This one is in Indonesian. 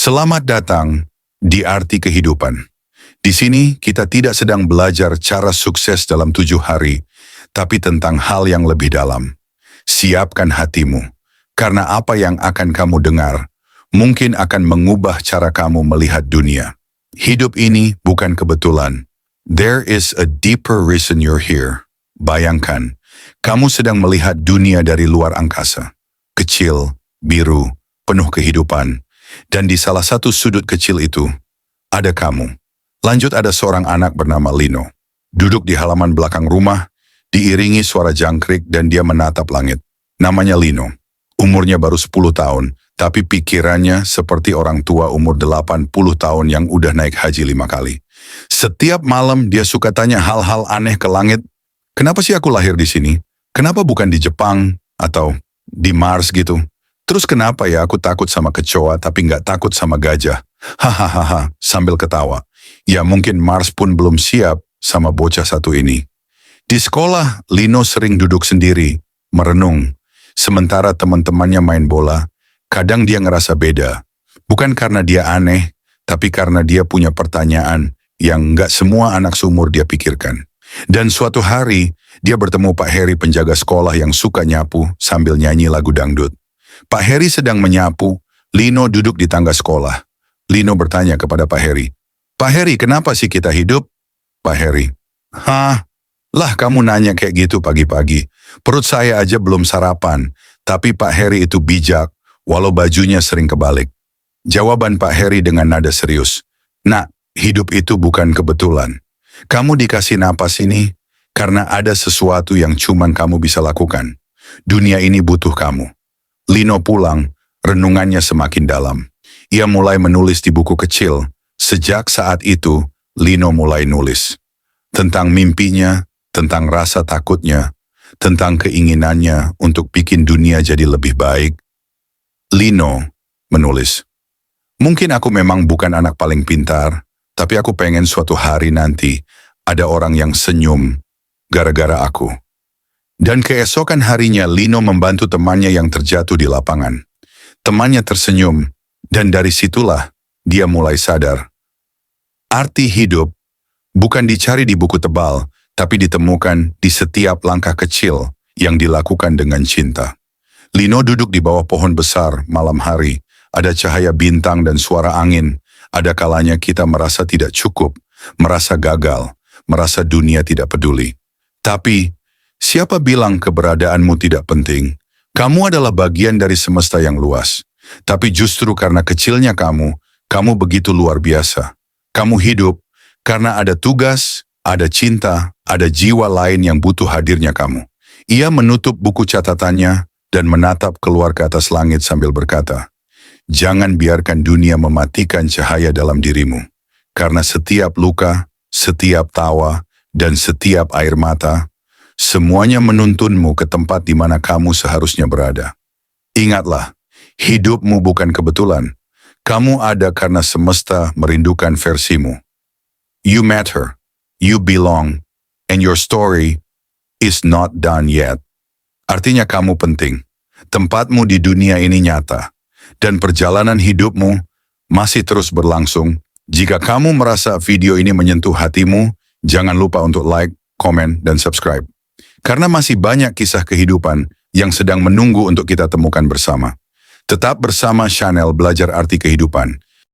Selamat datang di Arti Kehidupan. Di sini kita tidak sedang belajar cara sukses dalam 7 hari, tapi tentang hal yang lebih dalam. Siapkan hatimu, karena apa yang akan kamu dengar mungkin akan mengubah cara kamu melihat dunia. Hidup ini bukan kebetulan. There is a deeper reason you're here. Bayangkan, kamu sedang melihat dunia dari luar angkasa. Kecil, biru, penuh kehidupan. Dan di salah satu sudut kecil itu, ada kamu. Lanjut ada seorang anak bernama Lino. Duduk di halaman belakang rumah, diiringi suara jangkrik dan dia menatap langit. Namanya Lino. Umurnya baru 10 tahun, tapi pikirannya seperti orang tua umur 80 tahun yang udah naik haji 5 kali. Setiap malam dia suka tanya hal-hal aneh ke langit. Kenapa sih aku lahir di sini? Kenapa bukan di Jepang atau di Mars gitu? Terus kenapa ya aku takut sama kecoa tapi nggak takut sama gajah? Hahaha, sambil ketawa. Ya mungkin Mars pun belum siap sama bocah satu ini. Di sekolah, Lino sering duduk sendiri, merenung. Sementara teman-temannya main bola, kadang dia ngerasa beda. Bukan karena dia aneh, tapi karena dia punya pertanyaan yang nggak semua anak seumur dia pikirkan. Dan suatu hari, dia bertemu Pak Heri penjaga sekolah yang suka nyapu sambil nyanyi lagu dangdut. Pak Heri sedang menyapu, Lino duduk di tangga sekolah. Lino bertanya kepada Pak Heri, "Pak Heri, kenapa sih kita hidup?" Pak Heri, "Hah? Lah kamu nanya kayak gitu pagi-pagi. Perut saya aja belum sarapan." Tapi Pak Heri itu bijak, walau bajunya sering kebalik. Jawaban Pak Heri dengan nada serius, "Nak, hidup itu bukan kebetulan. Kamu dikasih napas ini karena ada sesuatu yang cuman kamu bisa lakukan. Dunia ini butuh kamu." Lino pulang, renungannya semakin dalam. Ia mulai menulis di buku kecil. Sejak saat itu, Lino mulai nulis. Tentang mimpinya, tentang rasa takutnya, tentang keinginannya untuk bikin dunia jadi lebih baik. Lino menulis, "Mungkin aku memang bukan anak paling pintar, tapi aku pengen suatu hari nanti ada orang yang senyum gara-gara aku." Dan keesokan harinya Lino membantu temannya yang terjatuh di lapangan. Temannya tersenyum, dan dari situlah dia mulai sadar. Arti hidup bukan dicari di buku tebal, tapi ditemukan di setiap langkah kecil yang dilakukan dengan cinta. Lino duduk di bawah pohon besar malam hari, ada cahaya bintang dan suara angin. Ada kalanya kita merasa tidak cukup, merasa gagal, merasa dunia tidak peduli. Tapi siapa bilang keberadaanmu tidak penting? Kamu adalah bagian dari semesta yang luas. Tapi justru karena kecilnya kamu begitu luar biasa. Kamu hidup karena ada tugas, ada cinta, ada jiwa lain yang butuh hadirnya kamu. Ia menutup buku catatannya dan menatap keluar ke atas langit sambil berkata, "Jangan biarkan dunia mematikan cahaya dalam dirimu. Karena setiap luka, setiap tawa, dan setiap air mata, semuanya menuntunmu ke tempat di mana kamu seharusnya berada. Ingatlah, hidupmu bukan kebetulan. Kamu ada karena semesta merindukan versimu. You matter, you belong, and your story is not done yet." Artinya kamu penting. Tempatmu di dunia ini nyata. Dan perjalanan hidupmu masih terus berlangsung. Jika kamu merasa video ini menyentuh hatimu, jangan lupa untuk like, komen, dan subscribe. Karena masih banyak kisah kehidupan yang sedang menunggu untuk kita temukan bersama. Tetap bersama channel Belajar Arti Kehidupan.